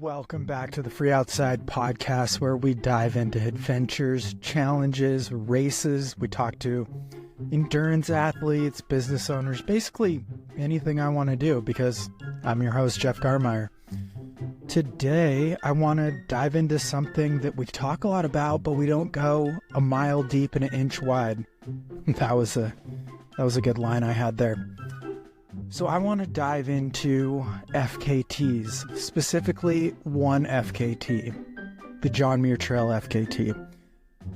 Welcome back to the Free Outside podcast, where we dive into adventures, challenges, races. We talk to endurance athletes, business owners, basically anything I want to do, because I'm your host, Jeff Garmeyer. Today, I want to dive into something that we talk a lot about, but we don't go a mile deep and an inch wide. That was a good line I had there. So I want to dive into FKTs, specifically one FKT, the John Muir Trail FKT.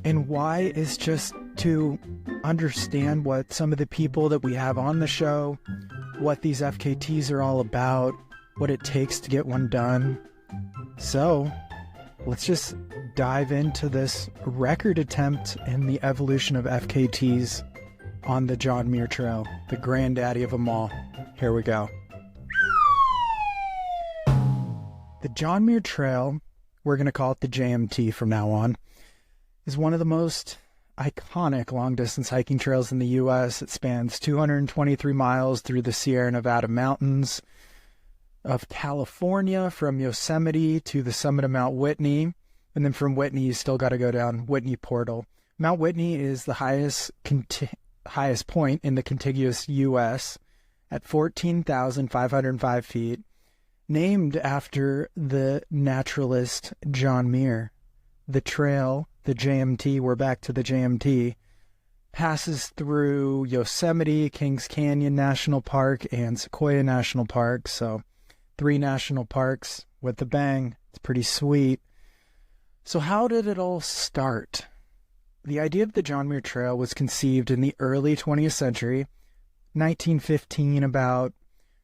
And why is just to understand what some of the people that we have on the show, what these FKTs are all about, what it takes to get one done. So let's just dive into this record attempt in the evolution of FKTs on the John Muir Trail, the granddaddy of them all. Here we go. The John Muir Trail, we're going to call it the JMT from now on, is one of the most iconic long-distance hiking trails in the U.S. It spans 223 miles through the Sierra Nevada mountains of California, from Yosemite to the summit of Mount Whitney. And then from Whitney, you still got to go down Whitney Portal. Mount Whitney is the highest point in the contiguous U.S. at 14,505 feet, named after the naturalist John Muir. The trail, the JMT, we're back to the JMT, passes through Yosemite, Kings Canyon National Park, and Sequoia National Park. So 3 national parks with a bang. It's pretty sweet. So how did it all start? The idea of the John Muir Trail was conceived in the early 20th century, 1915, about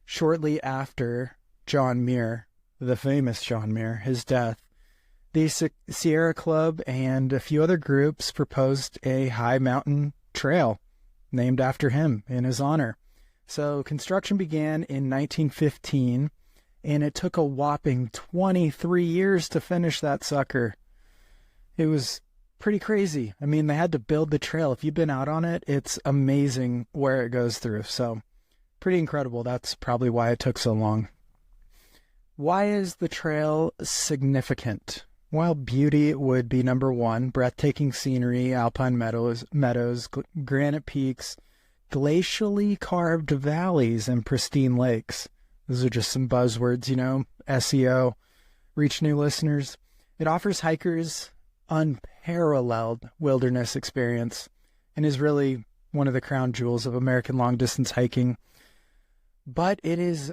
shortly after John Muir, the famous John Muir, his death. The Sierra Club and a few other groups proposed a high mountain trail named after him in his honor. So construction began in 1915, and it took a whopping 23 years to finish that sucker. It was pretty crazy. I mean, they had to build the trail. If you've been out on it, it's amazing where it goes through. So pretty incredible. That's probably why it took so long. Why is the trail significant? Well, beauty would be number one. Breathtaking scenery, alpine meadows, granite peaks, glacially carved valleys, and pristine lakes. Those are just some buzzwords, SEO, reach new listeners. It offers hikers unparalleled wilderness experience and is really one of the crown jewels of American long-distance hiking. But it is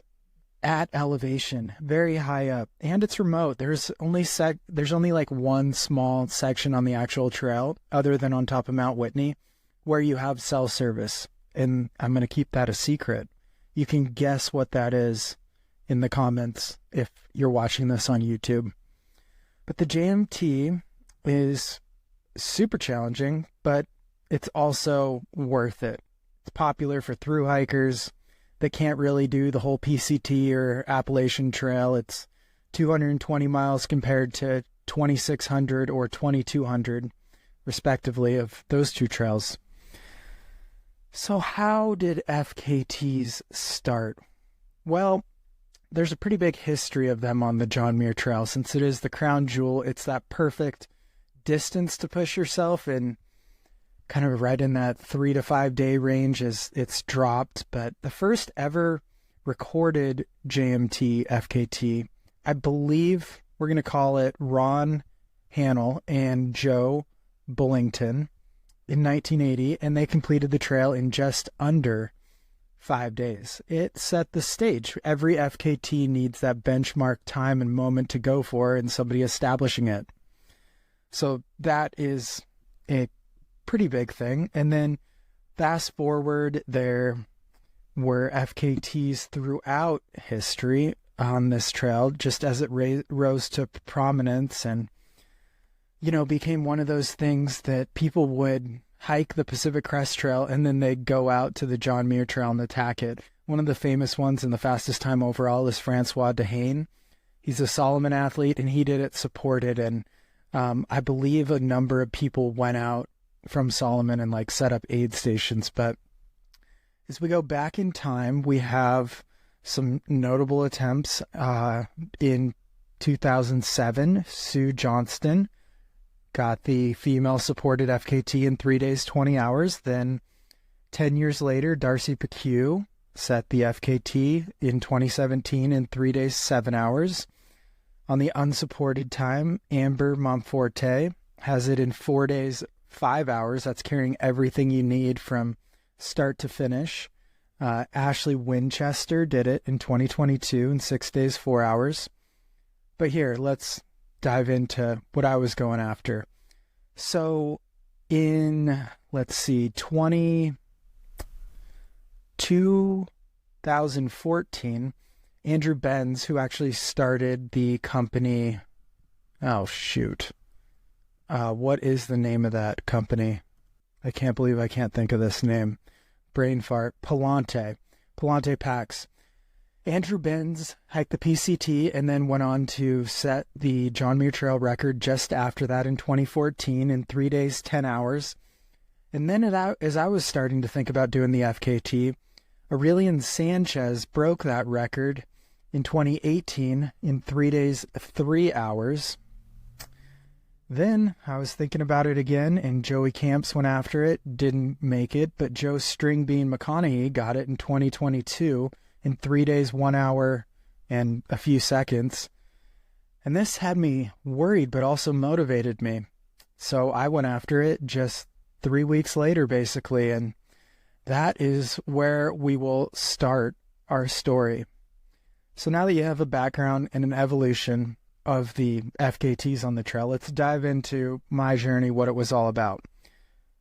at elevation, very high up, and it's remote. There's only like one small section on the actual trail, other than on top of Mount Whitney, where you have cell service, and I'm going to keep that a secret. You can guess what that is in the comments if you're watching this on YouTube. But the JMT is super challenging, but it's also worth it. It's popular for thru hikers that can't really do the whole PCT or Appalachian Trail. It's 220 miles compared to 2,600 or 2,200, respectively, of those two trails. So how did FKTs start? Well, there's a pretty big history of them on the John Muir Trail. Since it is the crown jewel, it's that perfect distance to push yourself in, kind of right in that 3 to 5 day range as it's dropped. But the first ever recorded JMT FKT, I believe we're going to call it Ron Hannell and Joe Bullington in 1980, and they completed the trail in just under 5 days. It set the stage. Every FKT needs that benchmark time and moment to go for, and somebody establishing it. So that is a pretty big thing. And then fast forward, there were FKTs throughout history on this trail, just as it rose to prominence and, became one of those things that people would hike the Pacific Crest Trail and then they'd go out to the John Muir Trail and attack it. One of the famous ones and the fastest time overall is Francois Dehaene. He's a Solomon athlete, and he did it supported, and I believe a number of people went out from Solomon and set up aid stations. But as we go back in time, we have some notable attempts in 2007, Sue Johnston got the female-supported FKT in 3 days, 20 hours. Then 10 years later, Darcy Pecue set the FKT in 2017 in 3 days, 7 hours. On the unsupported time, Amber Monforte has it in 4 days, 5 hours. That's carrying everything you need from start to finish. Ashley Winchester did it in 2022 in 6 days, 4 hours. But here, let's dive into what I was going after. So in, 2014, Andrew Benz, who actually started the company, what is the name of that company? I can't believe I can't think of this name. Brain fart. Palante Packs. Andrew Benz hiked the PCT and then went on to set the John Muir Trail record just after that in 2014 in 3 days, 10 hours. And then as I was starting to think about doing the FKT, Aurelian Sanchez broke that record in 2018 in 3 days, 3 hours. Then I was thinking about it again, and Joey Camps went after it, didn't make it, but Joe Stringbean McConaughey got it in 2022 in 3 days, 1 hour, and a few seconds. And this had me worried, but also motivated me. So I went after it just 3 weeks later, basically, and that is where we will start our story. So now that you have a background and an evolution of the FKTs on the trail, let's dive into my journey, what it was all about.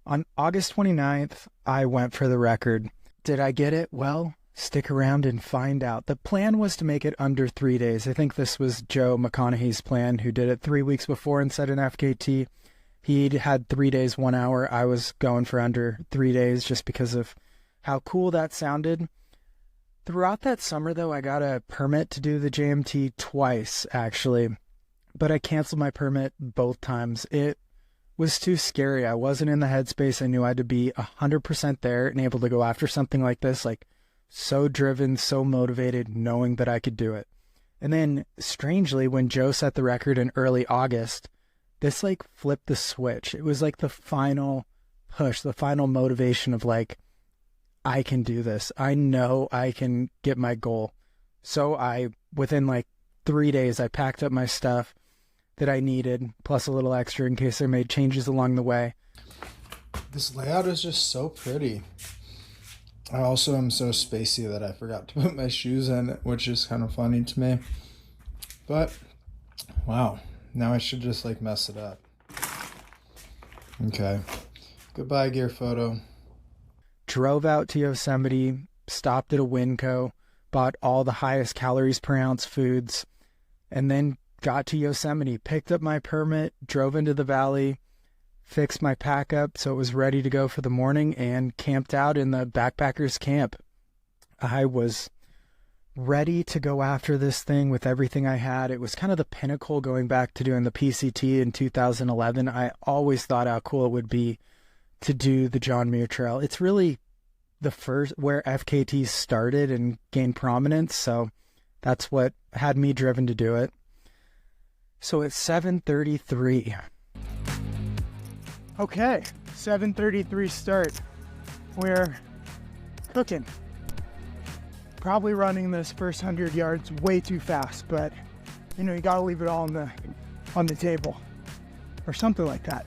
On August 29th, I went for the record. Did I get it? Well, stick around and find out. The plan was to make it under 3 days. I think this was Joe McConaughey's plan, who did it 3 weeks before and set an FKT. He'd had 3 days, 1 hour. I was going for under 3 days just because of how cool that sounded. Throughout that summer, though, I got a permit to do the JMT twice, actually. But I canceled my permit both times. It was too scary. I wasn't in the headspace. I knew I had to be 100% there and able to go after something like this, like so driven, so motivated, knowing that I could do it. And then, strangely, when Joe set the record in early August, this like flipped the switch. It was like the final push, the final motivation of like, I can do this. I know I can get my goal. So within like 3 days, I packed up my stuff that I needed, plus a little extra in case I made changes along the way. This layout is just so pretty. I also am so spacey that I forgot to put my shoes in, which is kind of funny to me. But, wow. Now I should just like mess it up. Okay. Goodbye, gear photo. Drove out to Yosemite, stopped at a Winco, bought all the highest calories per ounce foods, and then got to Yosemite, picked up my permit, drove into the valley, fixed my pack up so it was ready to go for the morning, and camped out in the backpackers camp. I was ready to go after this thing with everything I had. It was kind of the pinnacle going back to doing the PCT in 2011. I always thought how cool it would be to do the John Muir Trail. It's really the first where FKTs started and gained prominence, so that's what had me driven to do it. So it's 7:33. Okay, 7:33 start. We're cooking. Probably running this first 100 yards way too fast, but you know, you gotta leave it all on the table or something like that.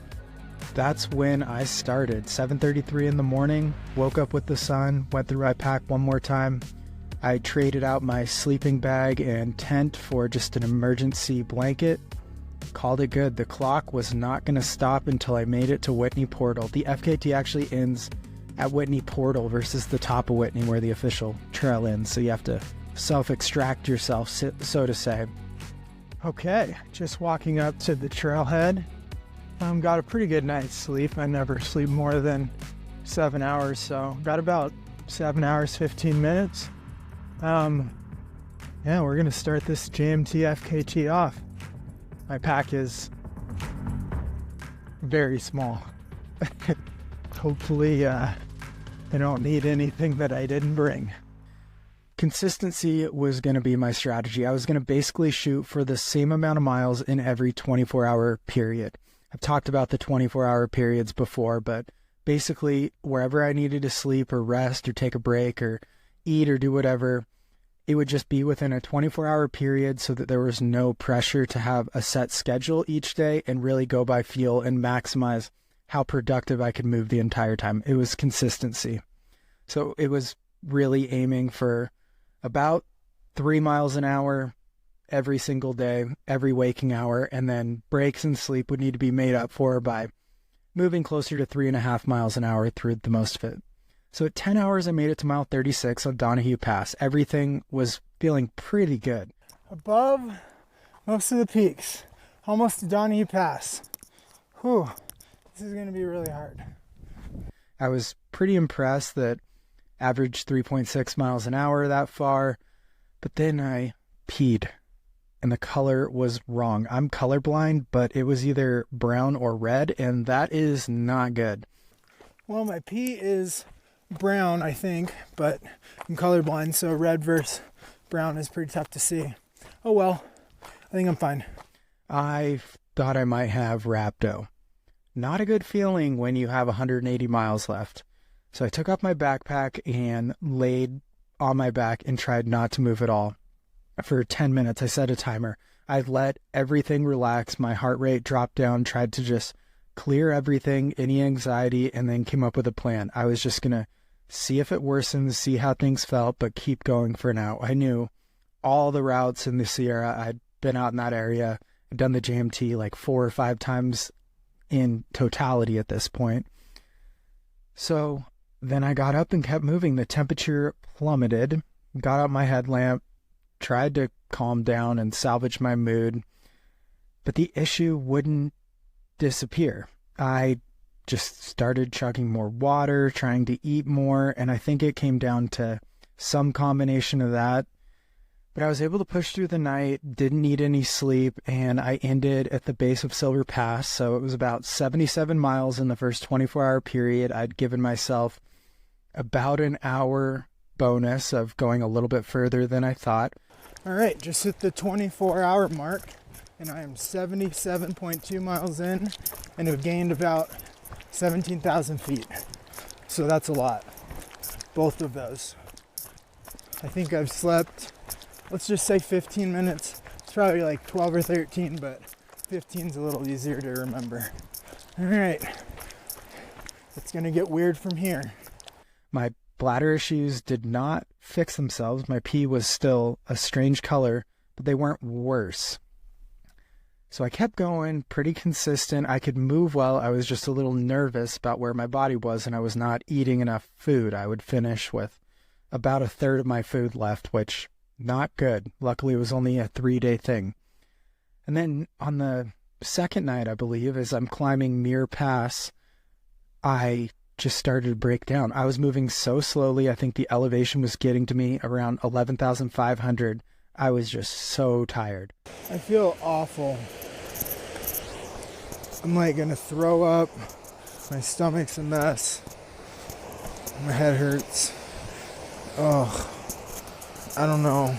That's when I started. 7:33 in the morning, woke up with the sun, went through my pack one more time. I traded out my sleeping bag and tent for just an emergency blanket. Called it good. The clock was not going to stop until I made it to Whitney Portal. The FKT actually ends at Whitney Portal versus the top of Whitney where the official trail ends. So you have to self-extract yourself, so to say. Okay, just walking up to the trailhead. Got a pretty good night's sleep. I never sleep more than 7 hours, so got about 7 hours, 15 minutes. Yeah, we're going to start this JMT FKT off. My pack is very small. Hopefully, I don't need anything that I didn't bring. consistency was going to be my strategy. I was going to basically shoot for the same amount of miles in every 24-hour period. I've talked about the 24-hour periods before, but basically wherever I needed to sleep or rest or take a break or eat or do whatever, it would just be within a 24-hour period so that there was no pressure to have a set schedule each day and really go by feel and maximize how productive I could move the entire time. It was consistency. So it was really aiming for about 3 miles an hour every single day, every waking hour, and then breaks and sleep would need to be made up for by moving closer to 3.5 miles an hour through the most of it. So at 10 hours, I made it to mile 36 on Donahue Pass. Everything was feeling pretty good. Above most of the peaks, almost to Donahue Pass. Whew, this is going to be really hard. I was pretty impressed that averaged 3.6 miles an hour that far, but then I peed and the color was wrong. I'm colorblind, but it was either brown or red, and that is not good. Well, my pee is brown, I think, but I'm colorblind, so red versus brown is pretty tough to see. Oh well, I think I'm fine. I thought I might have rhabdo. Not a good feeling when you have 180 miles left. So I took off my backpack and laid on my back and tried not to move at all. For 10 minutes, I set a timer. I let everything relax. My heart rate dropped down, tried to just clear everything, any anxiety, and then came up with a plan. I was just going to see if it worsens, see how things felt, but keep going for now. I knew all the routes in the Sierra. I'd been out in that area. I'd done the JMT like 4 or 5 times in totality at this point. So then I got up and kept moving. The temperature plummeted, got out my headlamp, tried to calm down and salvage my mood, but the issue wouldn't disappear. I just started chugging more water, trying to eat more, and I think it came down to some combination of that. But I was able to push through the night, didn't need any sleep, and I ended at the base of Silver Pass. So it was about 77 miles in the first 24-hour period. I'd given myself about an hour bonus of going a little bit further than I thought. All right, just hit the 24-hour mark, and I am 77.2 miles in, and have gained about 17,000 feet. So that's a lot, both of those. I think I've slept, let's just say 15 minutes. It's probably like 12 or 13, but 15 is a little easier to remember. All right, it's gonna get weird from here. My bladder issues did not fix themselves. My pee was still a strange color, but they weren't worse. So I kept going, pretty consistent. I could move well. I was just a little nervous about where my body was, and I was not eating enough food. I would finish with about a third of my food left, which not good. Luckily, it was only a 3-day thing. And then on the second night, I believe, as I'm climbing Muir Pass, I just started to break down. I was moving so slowly. I think the elevation was getting to me around 11,500. I was just so tired. I feel awful. I'm like gonna throw up. My stomach's a mess. My head hurts. Oh, I don't know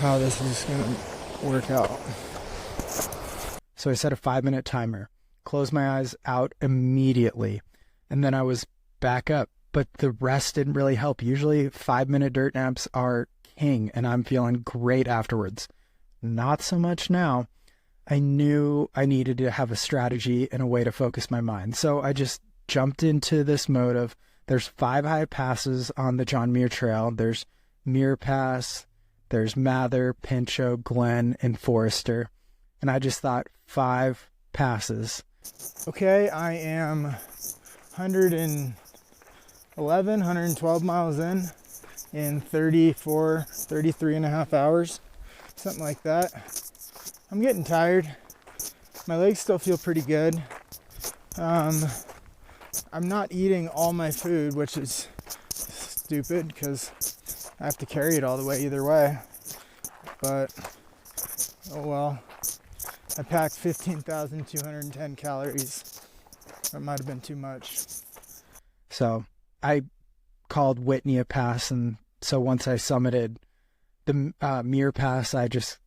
how this is gonna work out. So I set a 5-minute timer, closed my eyes out immediately, and then I was back up. But the rest didn't really help. Usually 5-minute dirt naps are king, and I'm feeling great afterwards. Not so much now. I knew I needed to have a strategy and a way to focus my mind. So I just jumped into this mode of, there's 5 high passes on the John Muir Trail. There's Muir Pass, there's Mather, Pinchot, Glen, and Forester. And I just thought 5 passes. Okay, I am 111, 112 miles in 34, 33 and a half hours, something like that. I'm getting tired. My legs still feel pretty good. I'm not eating all my food, which is stupid because I have to carry it all the way either way. But, oh well. I packed 15,210 calories. That might have been too much. So I called Whitney a pass and So once I summited the Muir Pass, I just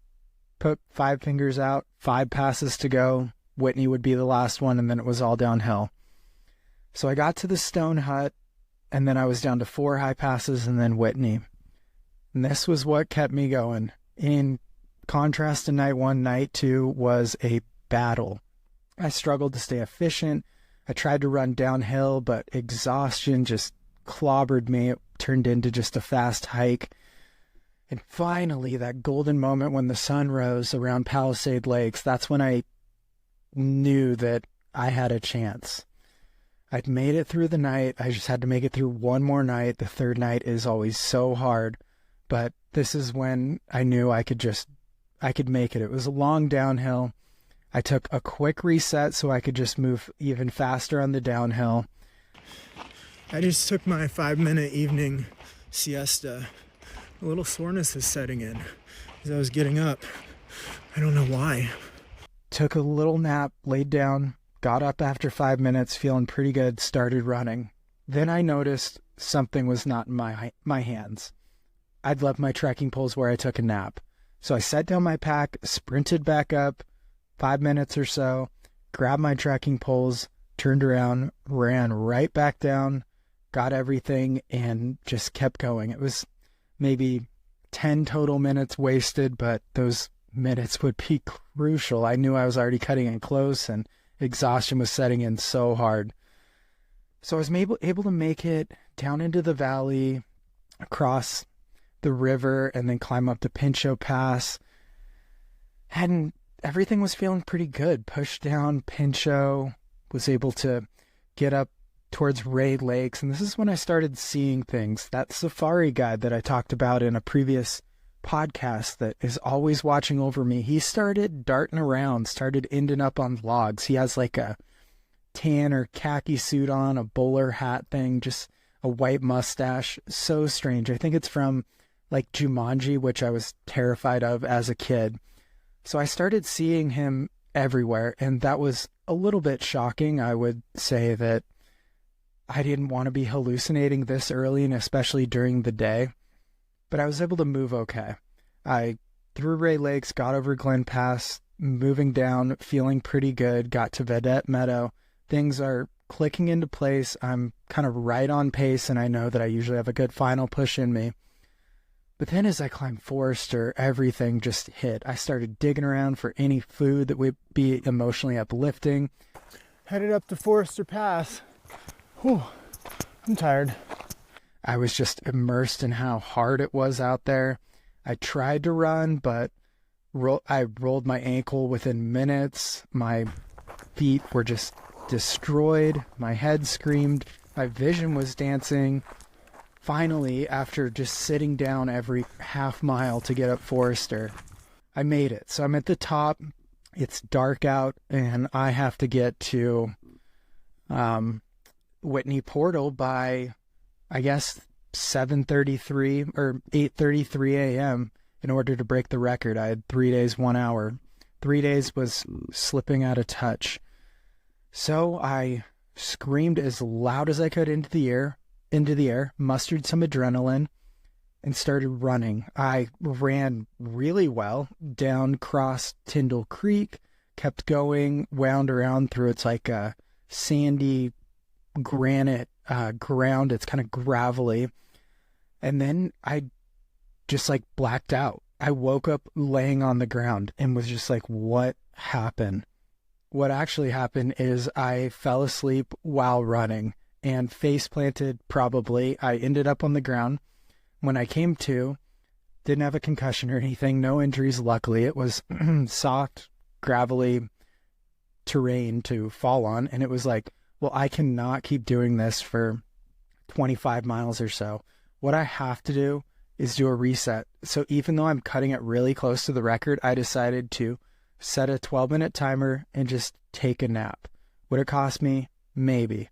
put 5 fingers out, 5 passes to go. Whitney would be the last one, and then it was all downhill. So I got to the Stone Hut, and then I was down to 4 high passes and then Whitney. And this was what kept me going. In contrast to night 1, night 2 was a battle. I struggled to stay efficient. I tried to run downhill, but exhaustion just clobbered me. It turned into just a fast hike. And finally, that golden moment when the sun rose around Palisade Lakes, that's when I knew that I had a chance. I'd made it through the night. I just had to make it through one more night. The third night is always so hard, but this is when I knew I could make it. It was a long downhill. I took a quick reset so I could just move even faster on the downhill. I just took my 5-minute evening siesta. A little soreness is setting in as I was getting up. I don't know why. Took a little nap, laid down, got up after 5 minutes, feeling pretty good, started running. Then I noticed something was not in my hands. I'd left my trekking poles where I took a nap. So I set down my pack, sprinted back up, 5 minutes or so, grabbed my trekking poles, turned around, ran right back down, got everything, and just kept going. It was maybe 10 total minutes wasted, but those minutes would be crucial. I knew I was already cutting it close, and exhaustion was setting in so hard. So I was able to make it down into the valley, across the river, and then climb up the Pinchot Pass. And everything was feeling pretty good. Pushed down Pinchot, was able to get up towards Ray Lakes, and this is when I started seeing things. That safari guide that I talked about in a previous podcast that is always watching over me, he started darting around, started ending up on logs. He has like a tan or khaki suit on, a bowler hat thing, just a white mustache. So strange. I think it's from like Jumanji, which I was terrified of as a kid. So I started seeing him everywhere, and that was a little bit shocking. I would say that I didn't want to be hallucinating this early, and especially during the day, but I was able to move okay. I through Ray Lakes, got over Glen Pass, moving down, feeling pretty good, got to Vedette Meadow. Things are clicking into place. I'm kind of right on pace, and I know that I usually have a good final push in me. But then as I climbed Forester, everything just hit. I started digging around for any food that would be emotionally uplifting. Headed up to Forester Pass. Whew, I'm tired. I was just immersed in how hard it was out there. I tried to run, but I rolled my ankle within minutes. My feet were just destroyed. My head screamed. My vision was dancing. Finally, after just sitting down every half mile to get up Forester, I made it. So I'm at the top. It's dark out, and I have to get to Whitney Portal by, I guess, 7:33 or 8:33 a.m. in order to break the record. I had 3 days, 1 hour. 3 days was slipping out of touch. So I screamed as loud as I could into the air, mustered some adrenaline, and started running. I ran really well down, crossed Tyndall Creek, kept going, wound around through its like a sandy granite ground. It's kind of gravelly. And then I just like blacked out. I woke up laying on the ground and was just like, what happened? What actually happened is I fell asleep while running and face planted probably. I ended up on the ground. When I came to, didn't have a concussion or anything, no injuries luckily. It was soft, gravelly terrain to fall on, and it was like, well, I cannot keep doing this for 25 miles or so. What I have to do is do a reset. So even though I'm cutting it really close to the record, I decided to set a 12-minute timer and just take a nap. Would it cost me? Maybe.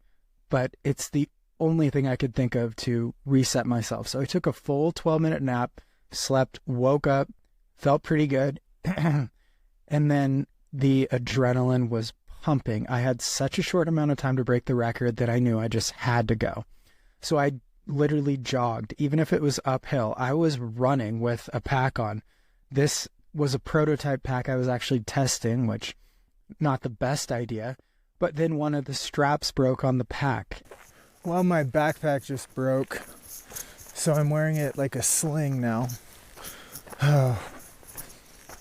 But it's the only thing I could think of to reset myself. So I took a full 12-minute nap, slept, woke up, felt pretty good. And then the adrenaline was pumping. I had such a short amount of time to break the record that I knew I just had to go. So I literally jogged. Even if it was uphill, I was running with a pack on. This was a prototype pack I was actually testing, which not the best idea. But then one of the straps broke on the pack. Well, my backpack just broke, so I'm wearing it like a sling now. Oh,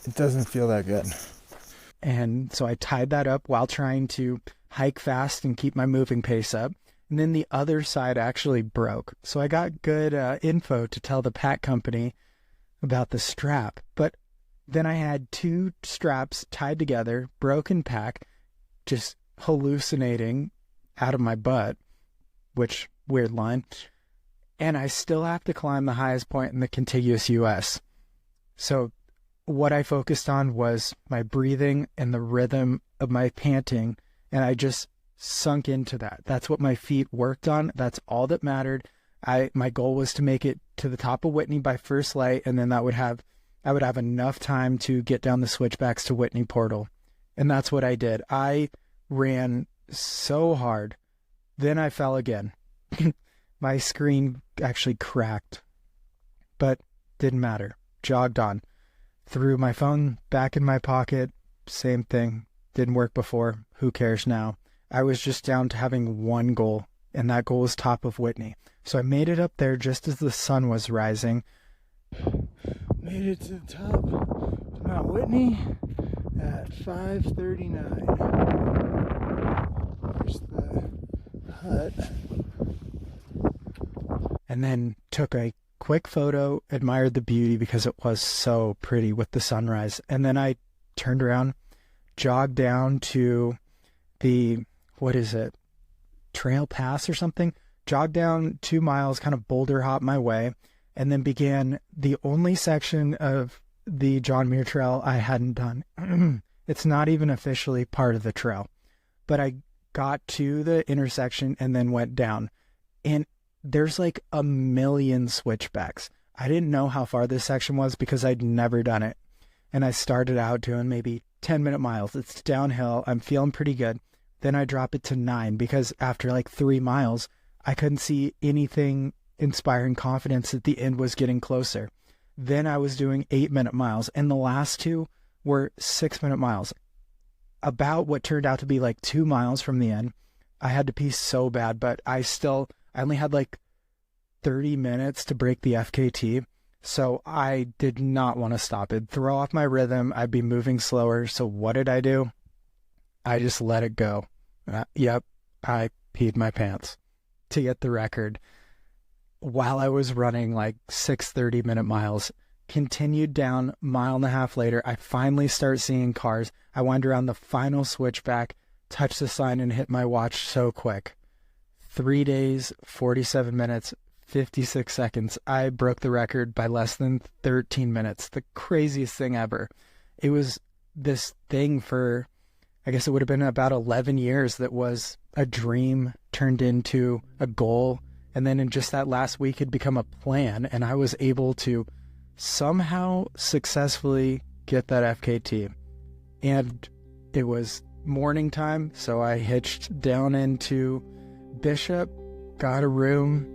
it doesn't feel that good. And so I tied that up while trying to hike fast and keep my moving pace up. And then the other side actually broke. So I got good info to tell the pack company about the strap. But then I had two straps tied together, broken pack, just hallucinating out of my butt, which, weird line. And I still have to climb the highest point in the contiguous U.S. So what I focused on was my breathing and the rhythm of my panting, and I just sunk into that. That's what my feet worked on. That's all that mattered. My goal was to make it to the top of Whitney by first light, and then I would have enough time to get down the switchbacks to Whitney Portal. And that's what I did. I ran so hard. Then I fell again. My screen actually cracked, but didn't matter. Jogged on. Threw my phone back in my pocket. Same thing. Didn't work before. Who cares now? I was just down to having one goal, and that goal was top of Whitney. So I made it up there just as the sun was rising. Made it to the top of Mount Whitney at 5:39. There's the hut. And then took a quick photo, admired the beauty because it was so pretty with the sunrise. And then I turned around, jogged down to the, Trail Pass or something. Jogged down 2 miles, kind of boulder hop my way, and then began the only section of the John Muir Trail I hadn't done. It's not even officially part of the trail, but I got to the intersection and then went down. And there's like a million switchbacks. I didn't know how far this section was because I'd never done it. And I started out doing maybe 10-minute miles. It's downhill. I'm feeling pretty good. Then I drop it to 9 because after like 3 miles, I couldn't see anything inspiring confidence that the end was getting closer. Then I was doing 8-minute miles, and the last two were 6-minute miles. About what turned out to be like 2 miles from the end. I had to pee so bad, but I only had like 30 minutes to break the FKT, so I did not want to stop. It'd throw off my rhythm. I'd be moving slower. So what did I do? I just let it go. I peed my pants to get the record while I was running like 6 30-minute miles. Continued down 1.5 miles later. I finally start seeing cars. I wind around the final switchback, touch the sign, and hit my watch so quick. 3 days, 47 minutes, 56 seconds. I broke the record by less than 13 minutes. The craziest thing ever. It was this thing for, I guess it would have been about 11 years that was a dream turned into a goal. And then in just that last week, it become a plan. And I was able to somehow successfully get that FKT. And it was morning time, so I hitched down into Bishop, got a room,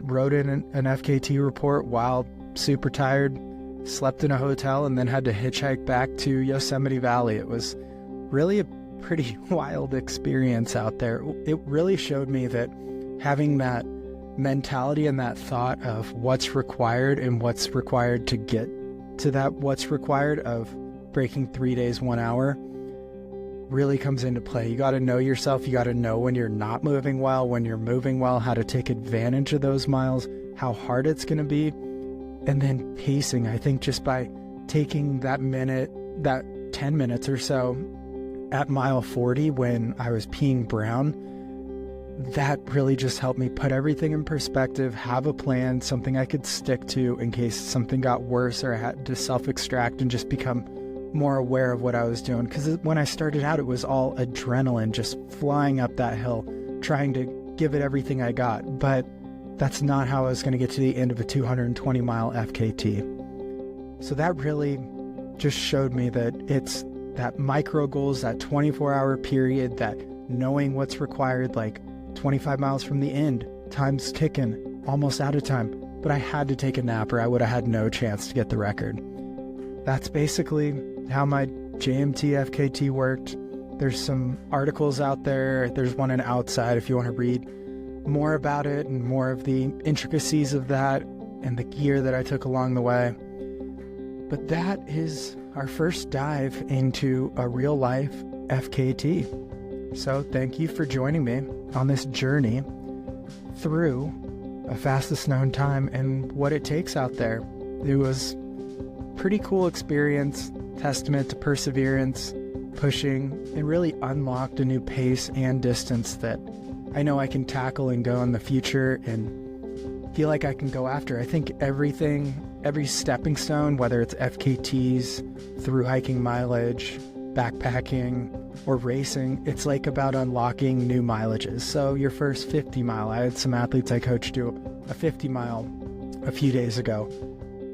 wrote in an FKT report while super tired, slept in a hotel, and then had to hitchhike back to Yosemite Valley. It was really a pretty wild experience out there. It really showed me that having that mentality and that thought of what's required and what's required to get to that what's required of breaking 3 days, 1 hour really comes into play. You got to know yourself. You got to know when you're not moving well, when you're moving well, how to take advantage of those miles, how hard it's going to be. And then pacing, I think just by taking that 10 minutes or so at mile 40 when I was peeing brown, that really just helped me put everything in perspective, have a plan, something I could stick to in case something got worse or I had to self-extract and just become more aware of what I was doing. Because when I started out, it was all adrenaline, just flying up that hill, trying to give it everything I got. But that's not how I was going to get to the end of a 220-mile FKT. So that really just showed me that it's that micro goals, that 24-hour period, that knowing what's required, like 25 miles from the end, time's ticking. almost out of time, but I had to take a nap or I would have had no chance to get the record. That's basically how my JMT FKT worked. There's some articles out there. There's one in Outside if you want to read more about it and more of the intricacies of that and the gear that I took along the way. But that is our first dive into a real life FKT. So thank you for joining me on this journey through a fastest known time and what it takes out there. It was a pretty cool experience, testament to perseverance, pushing, and really unlocked a new pace and distance that I know I can tackle and go in the future and feel like I can go after. I think every stepping stone, whether it's FKTs, through hiking mileage, backpacking, or racing, it's like about unlocking new mileages. So your first 50 mile, I had some athletes I coached do a 50 mile a few days ago.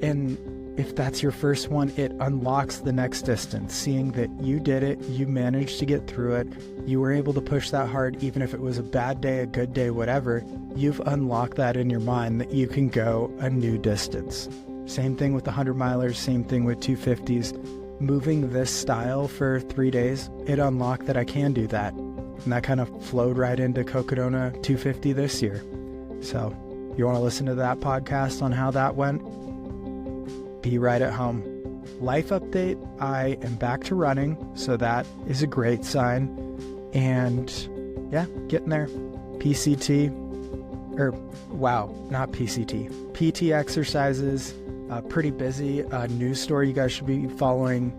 And if that's your first one, it unlocks the next distance. Seeing that you did it, you managed to get through it, you were able to push that hard, even if it was a bad day, a good day, whatever, you've unlocked that in your mind that you can go a new distance. Same thing with the 100 milers, same thing with 250s. Moving this style for 3 days, it unlocked that I can do that. And that kind of flowed right into Cocodona 250 this year. So you want to listen to that podcast on how that went? Be right at home. Life update, I am back to running, so that is a great sign. And yeah, getting there. Not PCT. PT exercises, pretty busy. News story you guys should be following.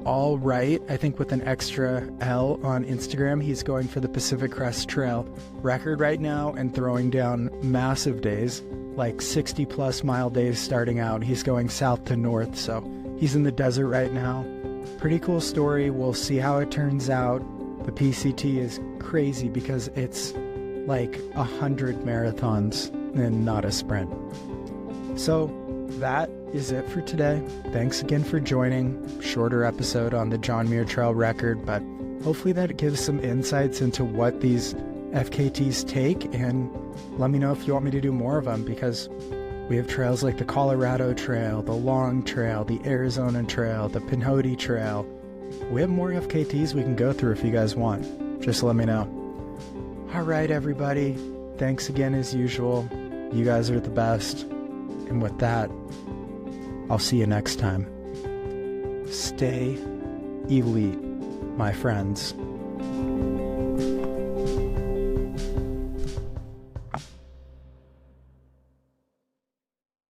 All Right, I think with an extra L on Instagram. He's going for the Pacific Crest Trail record right now and throwing down massive days, like 60 plus mile days starting out. He's going south to north, so he's in the desert right now. Pretty cool story. We'll see how it turns out. The PCT is crazy because it's like 100 marathons and not a sprint. So that is it for today. Thanks again for joining. Shorter episode on the John Muir Trail record, but hopefully that gives some insights into what these FKTs take, and let me know if you want me to do more of them, because we have trails like the Colorado Trail, the Long Trail, the Arizona Trail, the Pinhoti Trail. We have more FKTs we can go through if you guys want. Just let me know. All right, everybody. Thanks again as usual. You guys are the best. And with that, I'll see you next time. Stay elite, my friends.